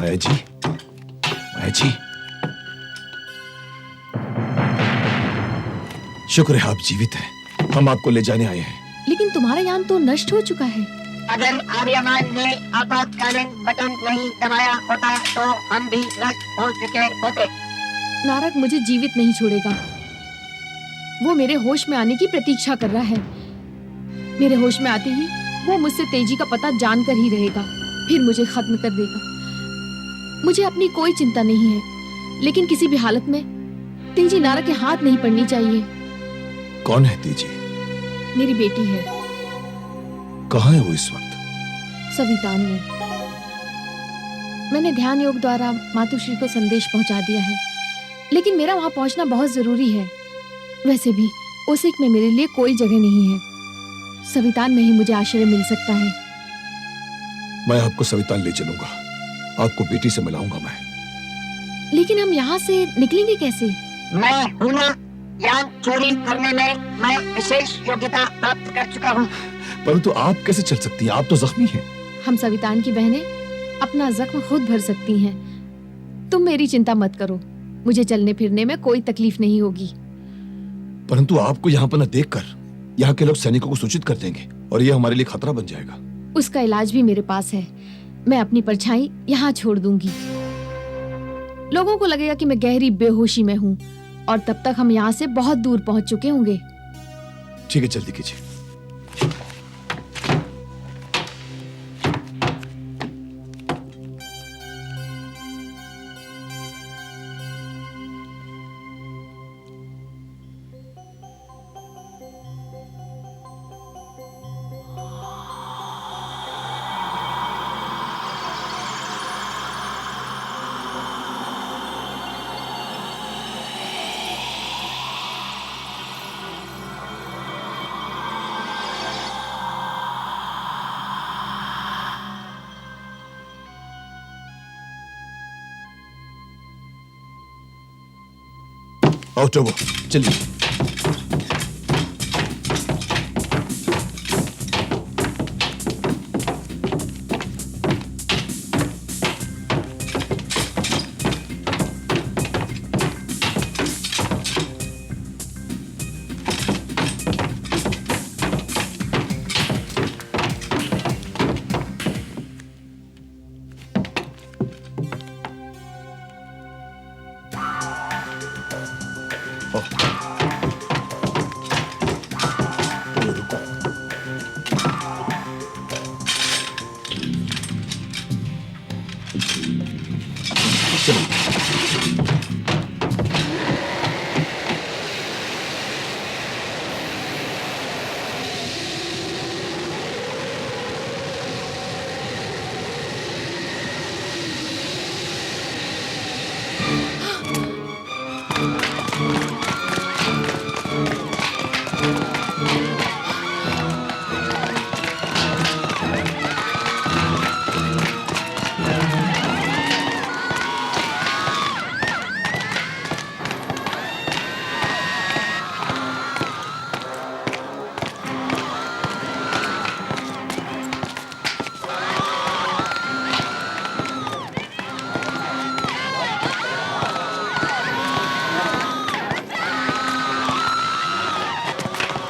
माया जी, माया जी, शुक्र है आप जीवित हैं। हम आपको ले जाने आए हैं। लेकिन तुम्हारा यान तो नष्ट हो चुका है। अगर आर्यमान ने आपातकालीन बटन नहीं दबाया होता तो हम भी नष्ट हो चुके होते। नारक मुझे जीवित नहीं छोड़ेगा। वो मेरे होश में आने की प्रतीक्षा कर रहा है। मेरे होश में आते ही वो मुझसे तेजी का पता जानकर ही रहेगा, फिर मुझे खत्म कर देगा। मुझे अपनी कोई चिंता नहीं है, लेकिन किसी भी हालत में तेजी नारक के हाथ नहीं पड़नी चाहिए। कौन है तेजी? मेरी बेटी है। कहाँ है वो इस वक्त? सवितान में। मैंने ध्यान योग द्वारा मातुश्री को संदेश पहुंचा दिया है, लेकिन मेरा वहां पहुंचना बहुत जरूरी है। वैसे भी ओसिक में मेरे लिए कोई जगह नहीं है। सवितान में ही मुझे आश्रय मिल सकता है। मैं आपको सवितान ले चलूंगा, आपको बेटी से मिलाऊंगा मैं। लेकिन हम यहाँ से निकलेंगे कैसे? मैं हूं ना, यान चोरी करने में मैं विशेष योग्यता प्राप्त कर चुका हूँ। परंतु आप कैसे चल सकती हैं? आप तो जख्मी हैं। हम सवितान की बहनें अपना जख्म खुद भर सकती हैं। तुम मेरी चिंता मत करो, मुझे चलने फिरने में कोई तकलीफ नहीं होगी। परंतु आपको यहाँ पर न देखकर यहाँ के लोग सैनिकों को सूचित कर देंगे और यह हमारे लिए खतरा बन जाएगा। उसका इलाज भी मेरे पास है। मैं अपनी परछाई यहाँ छोड़ दूंगी। लोगों को लगेगा कि मैं गहरी बेहोशी में हूँ और तब तक हम यहाँ से बहुत दूर पहुंच चुके होंगे। ठीक है, जल्दी कीजिए। आओ टोबो, चलिए।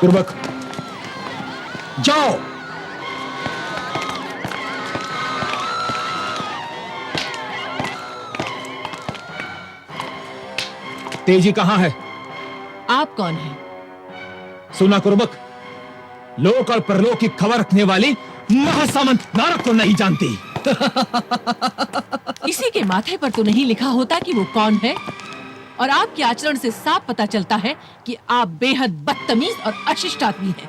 गुरबक, जाओ। तेजी कहां है? आप कौन हैं? सुना कुर्बक, लोक और परलोक की खबर रखने वाली महासामंत नारक को नहीं जानती। किसी के माथे पर तो नहीं लिखा होता कि वो कौन है, और आपके आचरण से साफ पता चलता है कि आप बेहद बदतमीज और अशिष्ट आदमी हैं,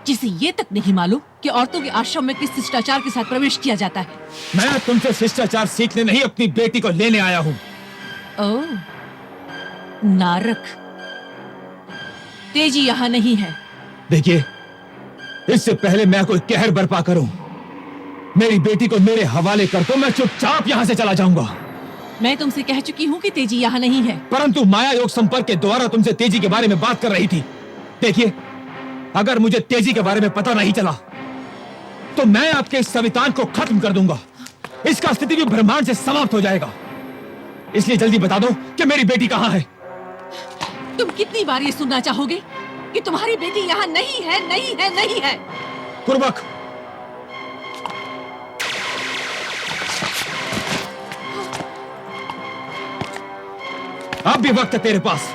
जिसे ये तक नहीं मालूम कि औरतों के आश्रम में किस शिष्टाचार के साथ प्रवेश किया जाता है। मैं तुमसे शिष्टाचार सीखने नहीं, अपनी बेटी को लेने आया हूं। ओह, नारक, तेजी यहाँ नहीं है। देखिए, इससे पहले मैं कोई कहर बर्पा करूं, मेरी बेटी को मेरे हवाले कर दो, मैं चुपचाप यहां से चला जाऊंगा। मैं तुमसे कह चुकी हूँ कि तेजी यहाँ नहीं है। परंतु माया योग संपर्क के द्वारा तुमसे तेजी के बारे में बात कर रही थी। देखिए, अगर मुझे तेजी के बारे में पता नहीं चला तो मैं आपके इस सवितान को खत्म कर दूंगा। इसका अस्तित्व भी ब्रह्मांड से समाप्त हो जाएगा। इसलिए जल्दी बता दो कि मेरी बेटी कहां है। तुम कितनी बार ये सुनना चाहोगे कि तुम्हारी बेटी यहाँ नहीं है, नहीं है, नहीं है। कुर्बक, अब भी वक्त है तेरे पास।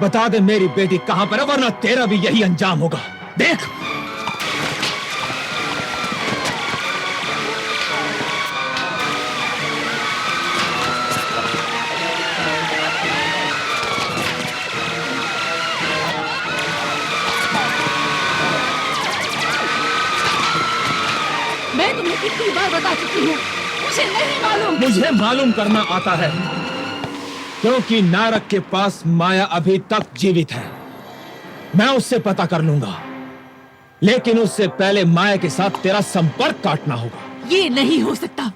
बता दे मेरी बेटी कहां पर है, वरना तेरा भी यही अंजाम होगा। देख, मैं तुम्हें कितनी बार बता चुकी हूँ, मुझे नहीं मालूम। मुझे मालूम करना आता है, क्योंकि नारक के पास माया अभी तक जीवित है। मैं उससे पता कर लूंगा, लेकिन उससे पहले माया के साथ तेरा संपर्क काटना होगा। ये नहीं हो सकता।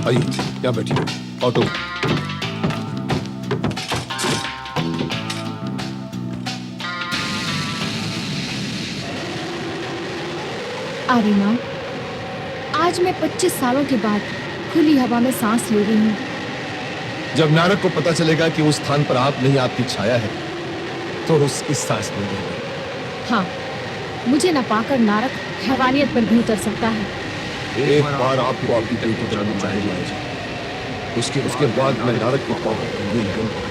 आइए, यहाँ बैठिए। ऑटो। आर्यमान, आज मैं 25 सालों के बाद खुली हवा में सांस ले रही हूँ। जब नारक को पता चलेगा कि उस स्थान पर आप नहीं, आपकी छाया है, तो उसकी सांस मिल जाएगी। हाँ, मुझे न पाकर नारक हैवानियत पर भी उतर सकता है। एक बार आपको आपकी बेटी दिलाना चाहिए, उसके बाद मैं नारक को पाऊंगा।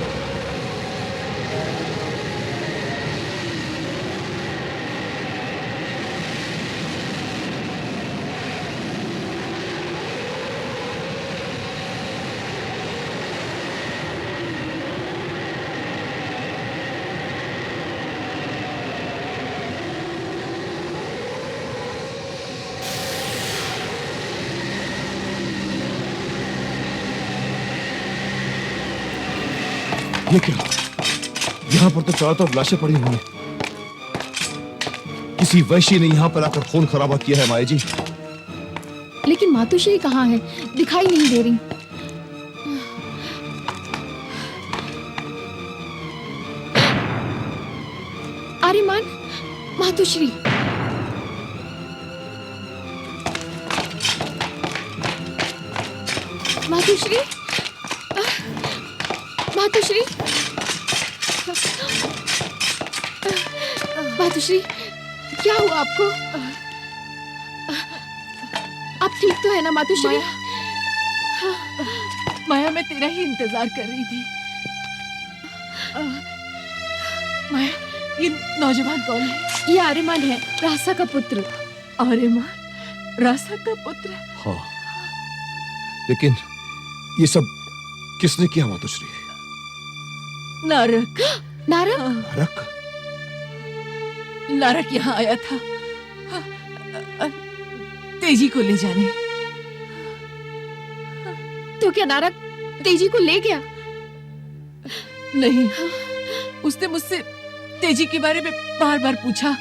ये क्या? यहाँ पर तो चारों तरफ लाशें पड़ी हुई हैं। किसी वैश्य ने यहाँ पर आकर खून खराबा किया है माया जी। लेकिन मातुश्री कहाँ है? दिखाई नहीं दे रही। आर्यमान, मातुश्री। मातुश्री, मातुश्री, मातुश्री, क्या हुआ आपको? आप ठीक तो है ना मातुश्री? माया, मैं तेरा ही इंतजार कर रही थी। माया, ये नौजवान कौन है? ये आर्यमान है, रासा का पुत्र। आर्यमान, रासा का पुत्र? हाँ, लेकिन ये सब किसने किया मातुश्री? नारक। नारक? नारक? नारक यहाँ आया था तेजी को ले जाने। तो क्या नारक तेजी को ले गया? नहीं, उसने मुझसे तेजी के बारे में बार बार पूछा,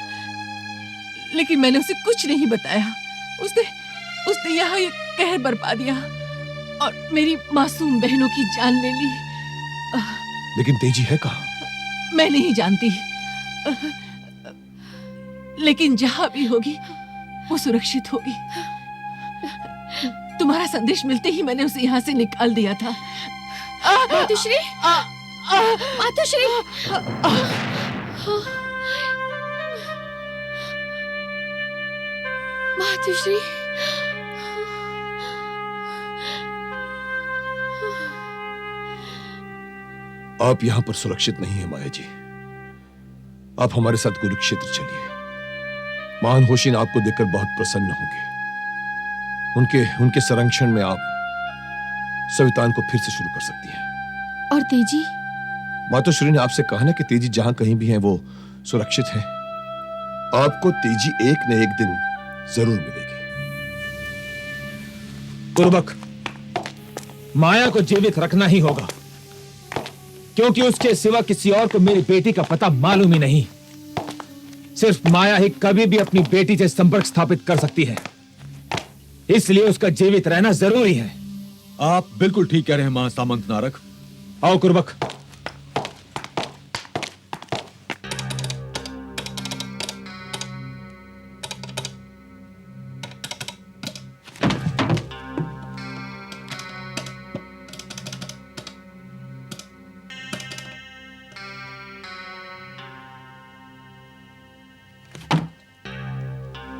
लेकिन मैंने उसे कुछ नहीं बताया। उसने यहाँ ये कहर बरपा दिया और मेरी मासूम बहनों की जान ले ली। लेकिन तेजी है कहाँ? मैं नहीं जानती, लेकिन जहां भी होगी वो सुरक्षित होगी। तुम्हारा संदेश मिलते ही मैंने उसे यहाँ से निकाल दिया था। मातुश्री, मातुश्री, मातुश्री, आप यहां पर सुरक्षित नहीं है माया जी। आप हमारे साथ कुरुक्षेत्र चलिए। महान होशिन आपको देखकर बहुत प्रसन्न होंगे। उनके संरक्षण में आप सवितान को फिर से शुरू कर सकती हैं। और तेजी? मातोश्री ने आपसे कहा ना कि तेजी जहां कहीं भी हैं वो सुरक्षित है। आपको तेजी एक न एक दिन जरूर मिलेगी। गुरुबक, माया को जीवित रखना ही होगा, क्योंकि उसके सिवा किसी और को मेरी बेटी का पता मालूम ही नहीं। सिर्फ माया ही कभी भी अपनी बेटी से संपर्क स्थापित कर सकती है, इसलिए उसका जीवित रहना जरूरी है। आप बिल्कुल ठीक कह रहे हैं महासामंत नारक। आओ कुर्बक।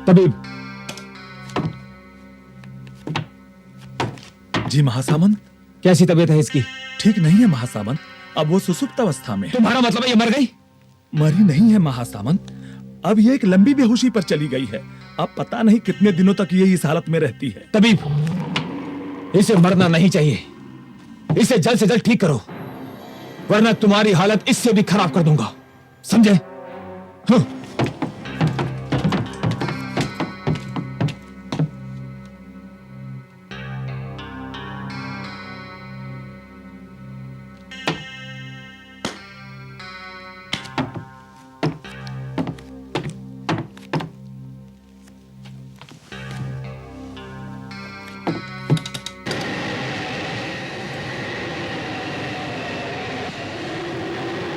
तबीब। जी महासामंत। कैसी तबीयत है इसकी? ठीक नहीं है महासामंत, अब वो सुसुप्त अवस्था में है। तुम्हारा मतलब है ये मर गई? मरी नहीं है महासामंत, अब ये एक लंबी बेहोशी पर चली गई है। अब पता नहीं कितने दिनों तक ये इस हालत में रहती है। तबीब, इसे मरना नहीं चाहिए। इसे जल्द से जल्द ठीक करो, वरना तुम्हारी हालत इससे भी खराब कर दूंगा, समझे?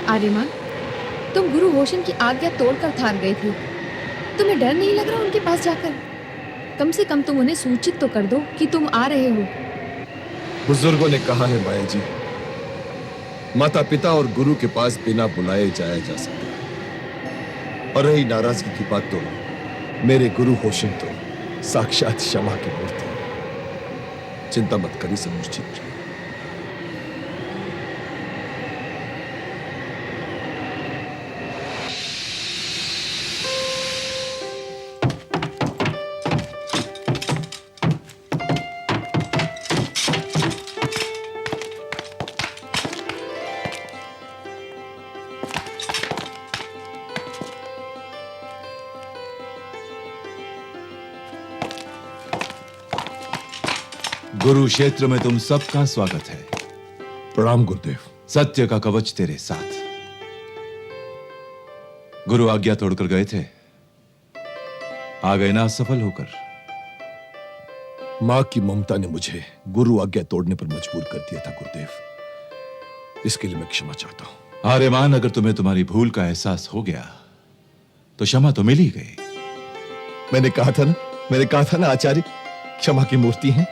आर्यमान, तुम गुरु होशन की आज्ञा तोड़कर थान गए थे। तुम्हें डर नहीं लग रहा उनके पास जाकर? कम से कम तुम उन्हें सूचित तो कर दो कि तुम आ रहे हो। बुजुर्गों ने कहा है माया जी, माता पिता और गुरु के पास बिना बुलाए जाया जा सकता। और रही नाराजगी की बात, तो मेरे गुरु होशन तो साक्षात क्षमा की मूर्ति है। चिंता मत करिए, सब निश्चित रहिए। गुरु क्षेत्र में तुम सबका स्वागत है। प्रणाम गुरुदेव। सत्य का कवच तेरे साथ। गुरु आज्ञा तोड़कर गए थे, आ गए ना सफल होकर। मां की ममता ने मुझे गुरु आज्ञा तोड़ने पर मजबूर कर दिया था गुरुदेव, इसके लिए मैं क्षमा चाहता हूं। आर्यमान, अगर तुम्हें तुम्हारी भूल का एहसास हो गया तो क्षमा तो मिल ही गई। मैंने कहा था ना आचार्य क्षमा की मूर्ति हैं।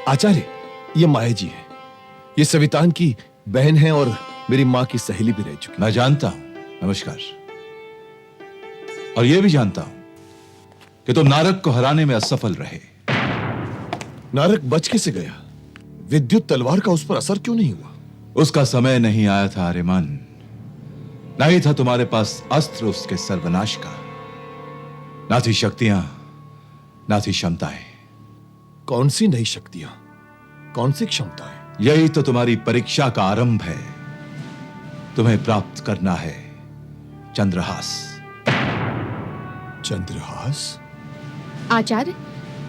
आचार्य, ये माया जी है, ये सवितान की बहन है और मेरी मां की सहेली भी रह चुकी। मैं जानता हूं। नमस्कार। और यह भी जानता हूं कि तुम नारक को हराने में असफल रहे। नारक बच कैसे गया? विद्युत तलवार का उस पर असर क्यों नहीं हुआ? उसका समय नहीं आया था आर्यमान। नहीं था तुम्हारे पास अस्त्र उसके सर्वनाश का। ना थी शक्तियां, ना थी क्षमताएं। कौन सी नई शक्तियां, कौन सी क्षमताएं? यही तो तुम्हारी परीक्षा का आरंभ है। तुम्हें प्राप्त करना है चंद्रहास। चंद्रहास? आचार्य,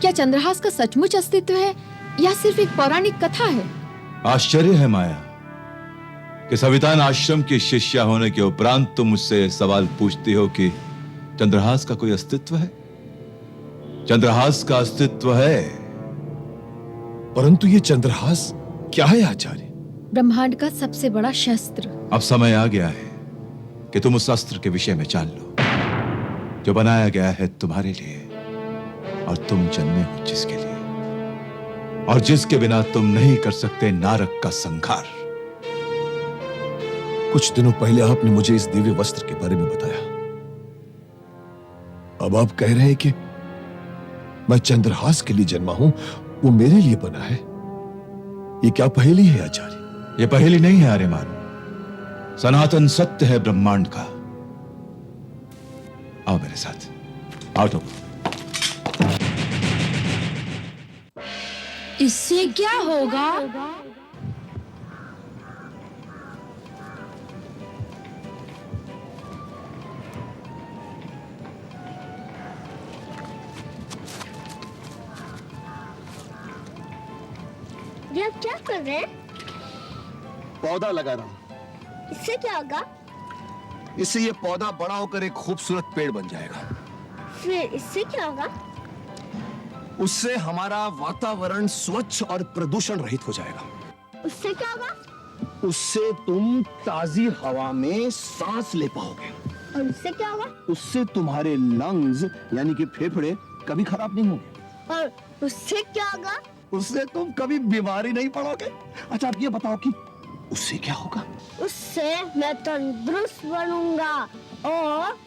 क्या चंद्रहास का सचमुच अस्तित्व है या सिर्फ एक पौराणिक कथा है? आश्चर्य है माया कि सवितान आश्रम की शिष्या होने के उपरांत तुम मुझसे सवाल पूछती हो कि चंद्रहास का कोई अस्तित्व है। चंद्रहास का अस्तित्व है, परंतु ये चंद्रहास क्या है आचार्य? ब्रह्मांड का सबसे बड़ा शस्त्र। अब समय आ गया है कि तुम उस अस्त्र के विषय में जान लो, जो बनाया गया है तुम्हारे लिए और तुम जन्मे हो जिसके लिए, और जिसके बिना तुम नहीं कर सकते नारक का संहार। कुछ दिनों पहले आपने मुझे इस दिव्य वस्त्र के बारे में बताया। अब आप कह रहे हैं कि मैं चंद्रहास के लिए जन्मा हूं, वो मेरे लिए बना है। ये क्या पहेली है आचार्य? ये पहेली नहीं है आर्यमान, सनातन सत्य है ब्रह्मांड का। आओ मेरे साथ, आओ तो। इससे क्या होगा? ये आप क्या कर रहे हैं? पौधा लगा रहा हूं। इससे क्या होगा? इससे ये पौधा बड़ा होकर एक खूबसूरत पेड़ बन जाएगा। फिर इससे क्या होगा? उससे हमारा वातावरण स्वच्छ और प्रदूषण रहित हो जाएगा। उससे क्या होगा? उससे तुम ताजी हवा में सांस ले पाओगे। और उससे क्या होगा? उससे तुम्हारे लंग्स यानी कि फेफड़े कभी खराब नहीं होंगे। और उससे क्या होगा? उससे तुम कभी बीमारी नहीं पड़ोगे। अच्छा आप ये बताओ कि उससे क्या होगा? उससे मैं तंदुरुस्त बनूंगा और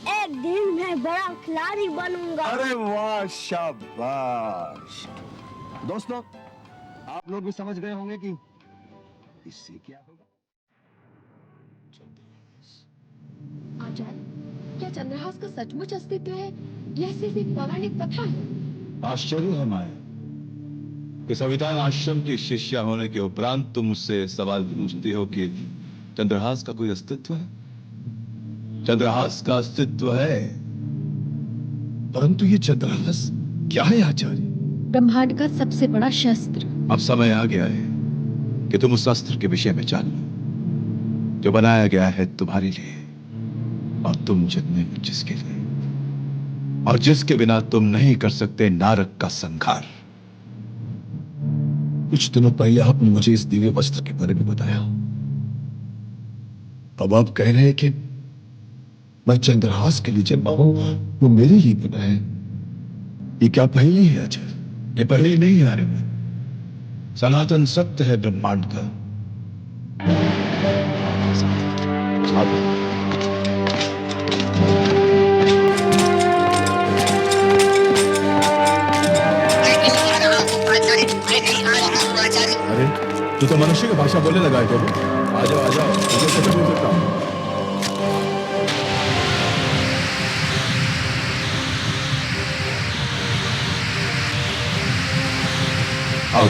एक दिन मैं बड़ा खिलाड़ी बनूंगा। अरे वाह, शाबाश। दोस्तों, आप लोग भी समझ गए होंगे कि इससे क्या होगा। आचार्य, क्या चंद्रहास का सचमुच अस्तित्व है या सिर्फ एक पौराणिक कथा है? आश्चर्य है माया कि संविधान आश्रम की शिष्या होने के उपरांत तुम मुझसे सवाल पूछती हो कि चंद्रहास का कोई अस्तित्व है। चंद्रहास का अस्तित्व है, परंतु ये चंद्रहास क्या है आचार्य? ब्रह्मांड का सबसे बड़ा शस्त्र। अब समय आ गया है कि तुम उस अस्त्र के विषय में जान लो जो बनाया गया है तुम्हारे लिए और तुम जन्मे हो जिसके लिए, और जिसके बिना तुम नहीं कर सकते नारक का संहार। कुछ दिनों पहले आपने मुझे इस दिव्य वस्त्र के बारे में बताया। अब आप कह रहे हैं कि मैं चंद्रहास के लिए जन्मा हूं, वो मेरे लिए बना है। ये क्या पहेली है आचार्य? ये पहले नहीं आ रहे। सनातन सत्य है ब्रह्मांड का। अरे तू तो मनुष्य की भाषा बोलने लगा है। आ जाओ आ जाओ, मुझे कैसे बोल सकता हूं? आओ।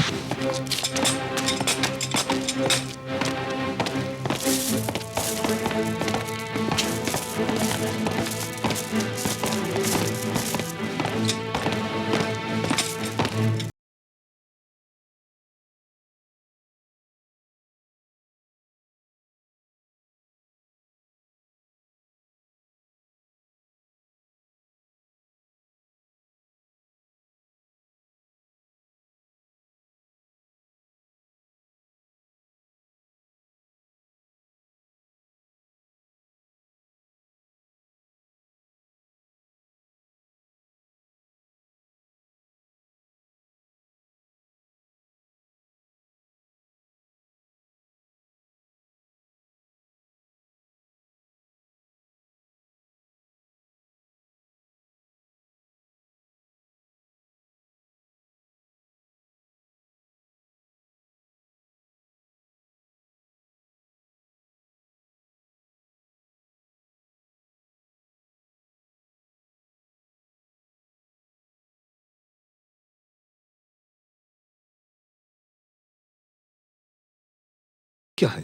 क्या है?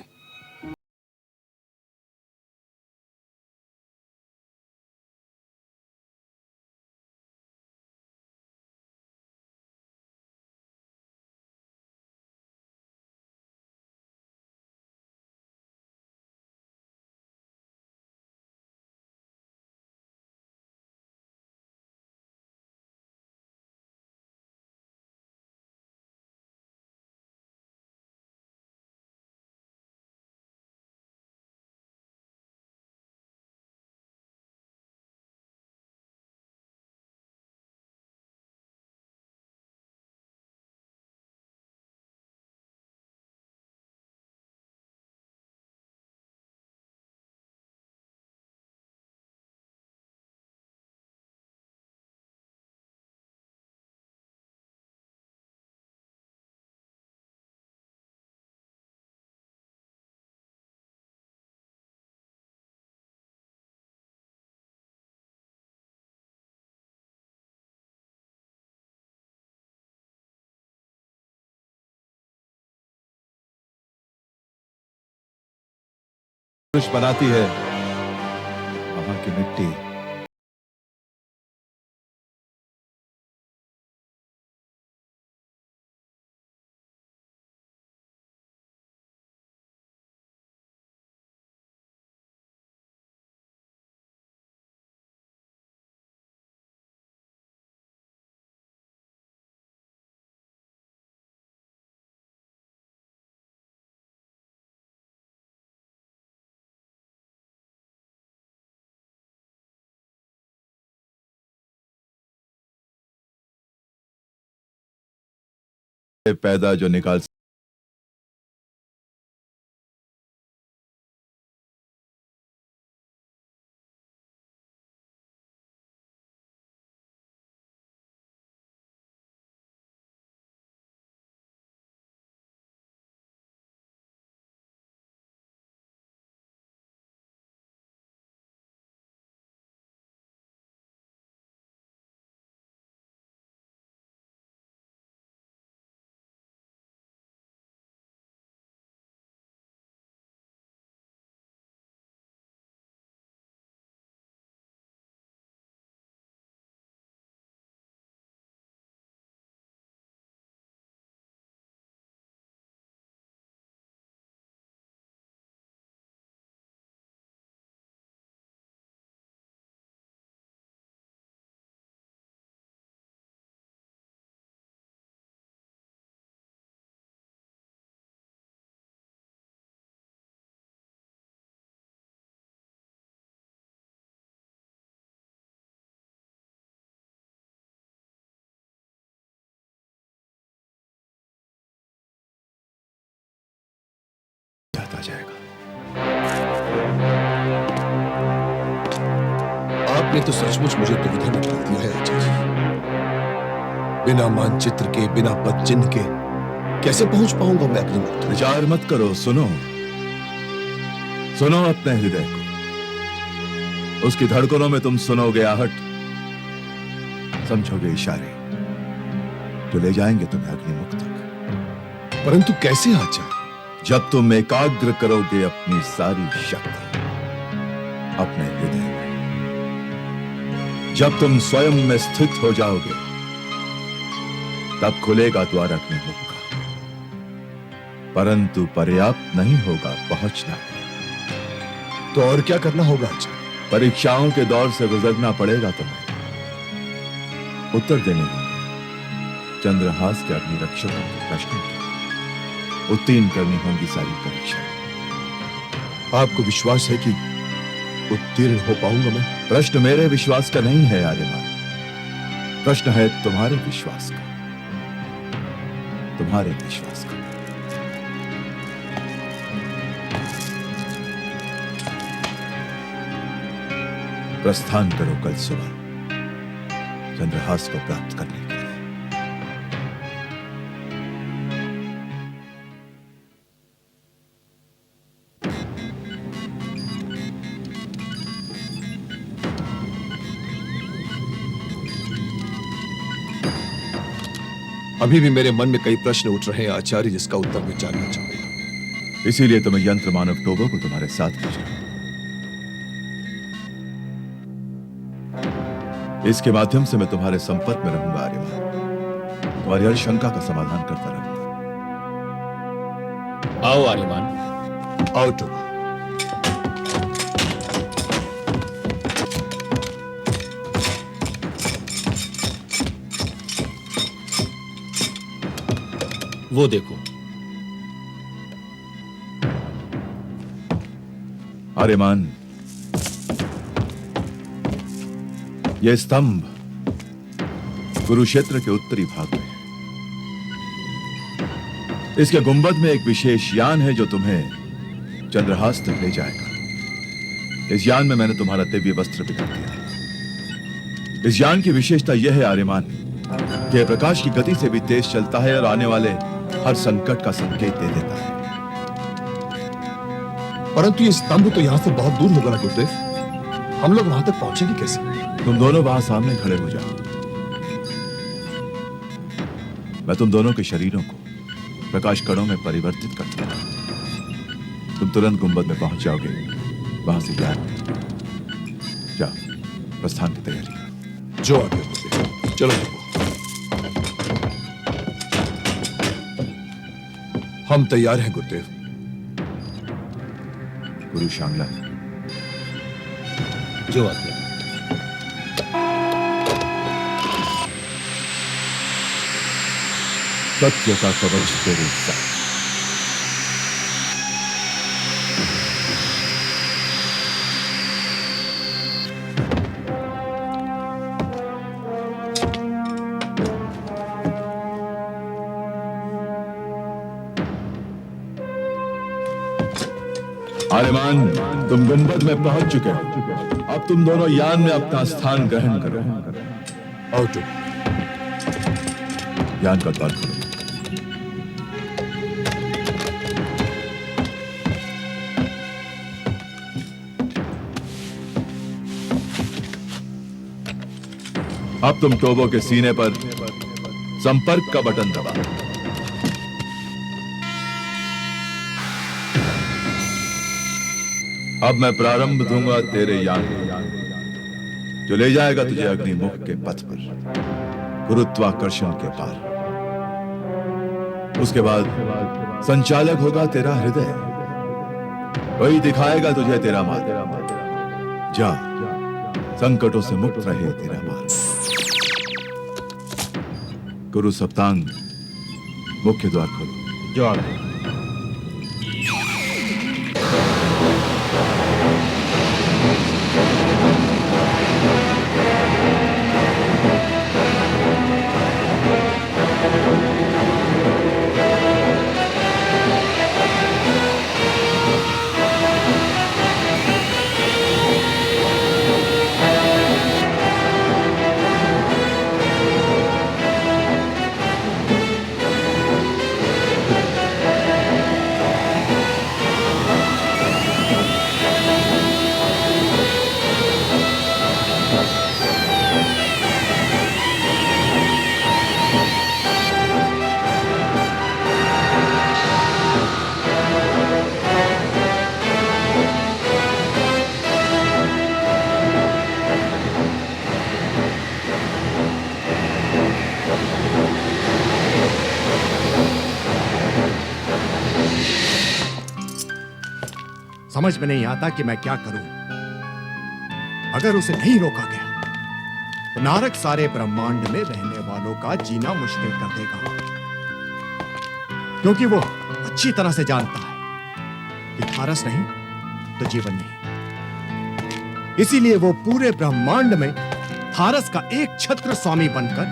कुछ बनाती है वहां की मिट्टी। पैदा जो निकाल जाता जाएगा। आपने तो सचमुच मुझे दुविधा में डाल दिया है अजय जी। बिना मानचित्र के, बिना पद चिन्ह के कैसे पहुंच पाऊंगा मैं अपने मुक्त? विचार मत करो, सुनो सुनो अपने हृदय को। उसकी धड़कनों में तुम सुनोगे आहट, समझोगे इशारे जो ले जाएंगे तुम्हें अग्निमुख तक। परंतु कैसे आचार्य? जब तुम एकाग्र करोगे अपनी सारी शक्ति अपने हृदय में, जब तुम स्वयं में स्थित हो जाओगे, तब खुलेगा द्वार अग्निमुख का। परंतु पर्याप्त नहीं होगा पहुंचना। तो और क्या करना होगा आचार्य? परीक्षाओं के दौर से गुजरना पड़ेगा तुम्हें। उत्तर देने होंगे चंद्रहास के अग्नि रक्षकों के प्रश्नों की। उत्तीर्ण करनी होंगी सारी परीक्षा। आपको विश्वास है कि उत्तीर्ण हो पाऊंगा मैं? प्रश्न मेरे विश्वास का नहीं है आर्यमान, प्रश्न है तुम्हारे विश्वास का, तुम्हारे विश्वास का। प्रस्थान करो कल सुबह चंद्रहास को प्राप्त करने के लिए। अभी भी मेरे मन में कई प्रश्न उठ रहे हैं आचार्य, जिसका उत्तर मैं जानना चाहूंगा। इसीलिए तो मैं यंत्र मानव टोबो को तुम्हारे साथ भेज रहा हूं। इसके माध्यम से मैं तुम्हारे संपर्क में रहूंगा आर्यमान, तुम्हारी हर शंका का समाधान करता रहूंगा। आओ आर्यमान, आओ टोबो। वो देखो। आर्यमान, यह स्तंभ कुरुक्षेत्र के उत्तरी भाग में है। इसके गुंबद में एक विशेष यान है जो तुम्हें चंद्रहास तक ले जाएगा। इस यान में मैंने तुम्हारा दिव्य वस्त्र बिगाड़ दिया है। इस यान की विशेषता यह है आर्यमान कि यह प्रकाश की गति से भी तेज चलता है और आने वाले हर संकट का संकेत दे देता है। परंतु ये स्तंभ तो यहां से बहुत दूर होगा ना गुरुदेव, हम लोग वहां तक पहुंचेंगे कैसे? तुम दोनों वहां सामने खड़े हो जाओ। मैं तुम दोनों के शरीरों को प्रकाश कणों में परिवर्तित करता हूं। तुम तुरंत गुंबद में पहुंच जाओगे वहां से ज्ञान ले। जा, प्रस्थान की तैयारी कर। जो आगे गुरुदेव। चलो बाबू। हम तैयार हैं गुरुदेव। गुरु शांगला, जो आज्ञा। सत्य का कवच तेरे साथ। आर्यमान, तुम गुंबद में पहुंच चुके हो। अब तुम दोनों यान में अपना स्थान ग्रहण करो। आओ तुम। यान का द्वार खोलो। अब तुम टोबो के सीने पर संपर्क का बटन दबाओ। अब मैं प्रारंभ दूंगा तेरे यान को, जो ले जाएगा तुझे अग्निमुख के पथ पर, गुरुत्वाकर्षण के पार। उसके बाद संचालक होगा तेरा हृदय, वही दिखाएगा तुझे तेरा मार्ग। जा, संकटों से मुक्त रहे तेरा मार्ग। गुरु सप्तांग, मुख्य द्वार खोलो। जो आज्ञा। समझ में नहीं आता कि मैं क्या करूं। अगर उसे नहीं रोका गया तो नारक सारे ब्रह्मांड में रहने वालों का जीना मुश्किल कर देगा, क्योंकि वो अच्छी तरह से जानता है कि थारस नहीं तो जीवन नहीं। इसीलिए वो पूरे ब्रह्मांड में थारस का एक छत्र स्वामी बनकर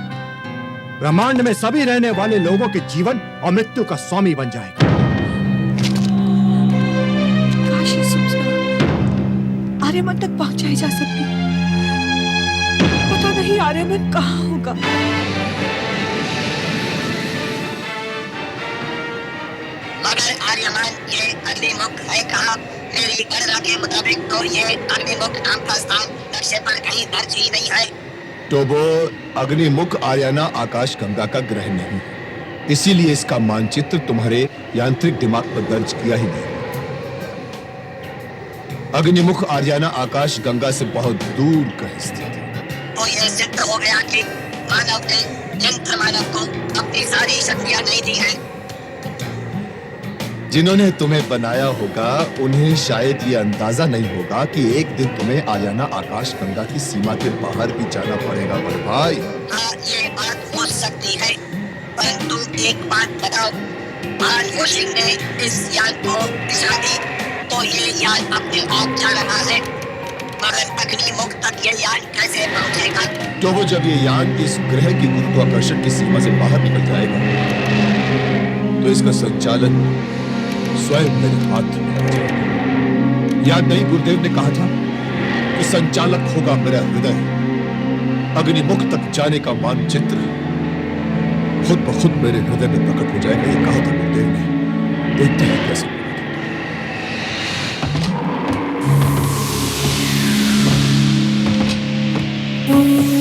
ब्रह्मांड में सभी रहने वाले लोगों के जीवन और मृत्यु का स्वामी बन जाएगा। आर्यमन तक पहुंचाई जा सकती, पता नहीं आर्यमन कहाँ होगा। मगर आर्यमान, ये अग्निमुख है कहाँ? मेरी गणना के मुताबिक तो ये अग्निमुख नाम का स्थान नक्शे पर कहीं दर्ज ही नहीं है। टोबो, अग्निमुख आर्याना आकाश गंगा का ग्रह नहीं है, इसीलिए इसका मानचित्र तुम्हारे यांत्रिक दिमाग पर दर्ज किया ही नहीं। अग्निमुख आर्याना आकाश गंगा से बहुत दूर कहीं स्थित है। तो यह सिद्ध हो गया कि मानव ने यंत्र मानव को अपनी सारी शक्तियां नहीं दी हैं। जिन्होंने तुम्हें बनाया होगा उन्हें शायद ये अंदाजा नहीं होगा कि एक दिन तुम्हें आर्याना आकाश गंगा की सीमा के बाहर भी जाना पड़ेगा बड़े भाई। हाँ, ये बात हो सकती है, परंतु एक बात बताओ, महान योशिंग ने इस यान को दिशा दी तो ये यान अपने आप जा रहा है, मगर अग्निमुख तक ये यान कैसे पहुंचेगा? तो वो जब ये यान इस ग्रह की गुरुत्वाकर्षण की सीमा से बाहर निकल जाएगा तो इसका संचालन स्वयं मेरे हाथ में आ जाएगा। याद नहीं गुरुदेव ने कहा था कि संचालक होगा मेरा हृदय। अग्निमुख तक जाने का मानचित्र खुद ब खुद मेरे हृदय में प्रकट हो जाएगा, ये कहा था गुरुदेव ने। देखते हैं कैसे।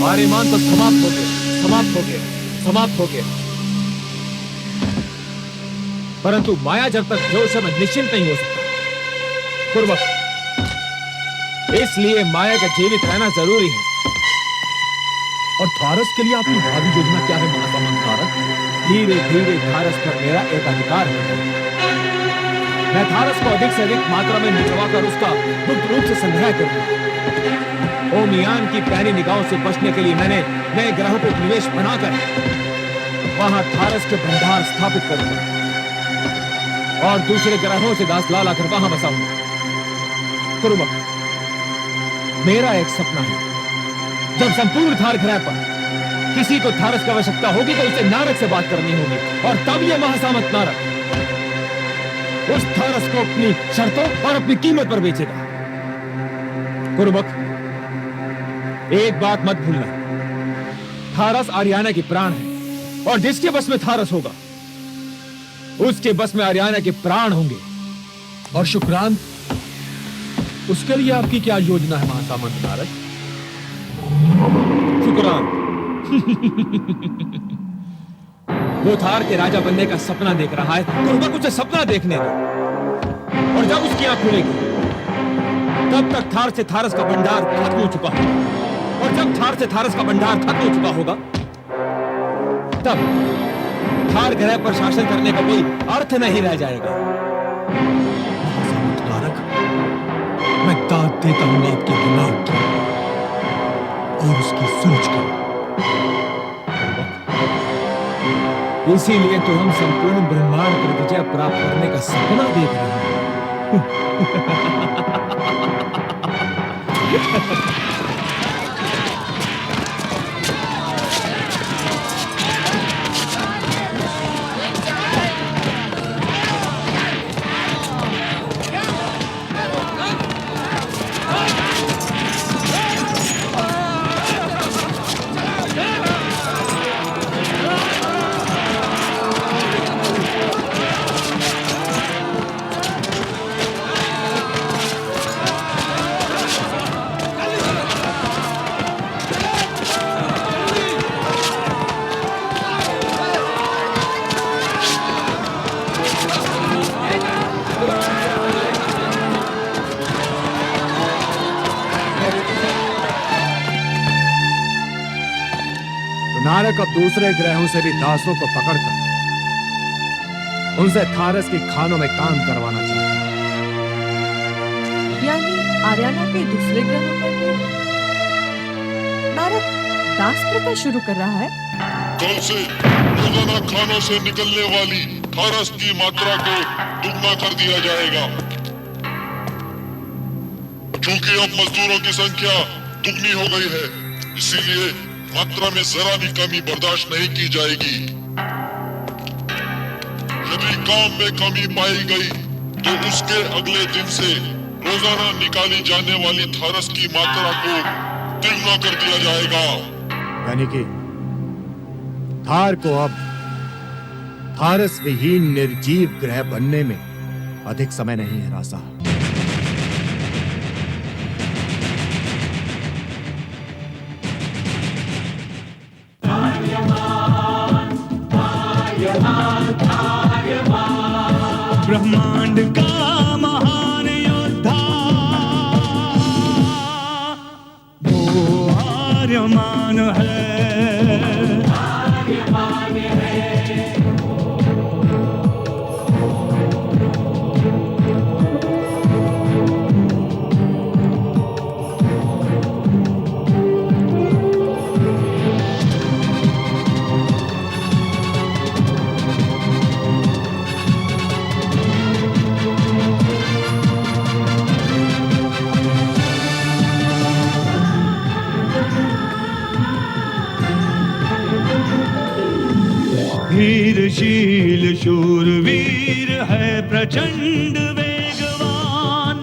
आर्यमान तो समाप्त हो गए, समाप्त हो गए, समाप्त हो गए। परंतु माया जब तक जोश में निश्चिंत नहीं हो सकता। पूर्वक इसलिए माया का जीवित रहना जरूरी है। और थारस के लिए आपकी भावी योजना क्या है महासामंत नारद? धीरे धीरे थारस पर मेरा एक अधिकार है। मैं थारस को अधिक से अधिक मात्रा में निचवाकर उसका गुप्त रूप से संग्रह करूंगा। ओमियान की पैनी निगाहों से बचने के लिए मैंने नए ग्रहों को निवेश बनाकर वहां थारस के भंडार स्थापित करूंगा और दूसरे ग्रहों से दास ला लाकर वहां बसाऊंगा। कुरुबक, मेरा एक सपना है, जब संपूर्ण थार ग्रह पर किसी को थारस की आवश्यकता होगी तो उसे नारद से बात करनी होगी, और तब यह महासामंत नारद उस थारस को अपनी शर्तों और अपनी कीमत पर बेचेगा। कुरुबक, एक बात मत भूलना, थारस आर्याना की प्राण है, और जिसके बस में थारस होगा उसके बस में आर्याना के प्राण होंगे। और शुक्रान, उसके लिए आपकी क्या योजना है महासामंत नारद? शुक्रान वो थार के राजा बनने का सपना देख रहा है, कुरुबक उसे सपना देखने दो, और जब उसकी आंख खुलेगी तब तक थार से थारस का भंडार खत्म हो चुका होगा, और जब थार से थारस का भंडार खत्म हो चुका होगा तब थार ग्रह पर शासन करने का कोई अर्थ नहीं रह जाएगा। महासामंत नारद, मैं दाद देता हूं आपके दिमाग की और उसकी सोच की। इसीलिए तो हम संपूर्ण ब्रह्मांड पर विजय प्राप्त करने का सपना देख रहे हैं। नारद अब दूसरे ग्रहों से भी दासों को पकड़कर उनसे थारस की खानों में काम करवाना चाहता है। यानी आर्याना के दूसरे ग्रहों पर भी नारद दास प्रथा शुरू कर रहा है। कल से रोजाना खानों से निकलने वाली थारस की मात्रा को दुगना कर दिया जाएगा, क्योंकि अब मजदूरों की संख्या दुगनी हो गई है। इसीलिए मात्रा में जरा भी कमी बर्दाश्त नहीं की जाएगी। यदि काम में कमी पाई गई तो उसके अगले दिन से रोजाना निकाली जाने वाली थारस की मात्रा को दुगना कर दिया जाएगा। यानी कि थार को अब थारस विहीन निर्जीव ग्रह बनने में अधिक समय नहीं है रासा। ब्रह्मांड का महान योद्धा वो आर्यमान है। धीरशील शूरवीर है प्रचंड वेगवान,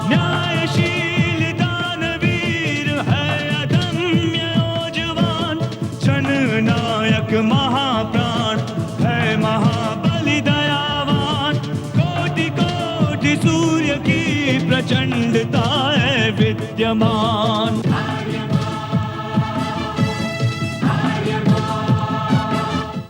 न्यायशील दानवीर है अदम्य ओजवान, जननायक महाप्राण है महाबली दयावान, कोटि कोटि सूर्य की प्रचंडता है विद्यमान।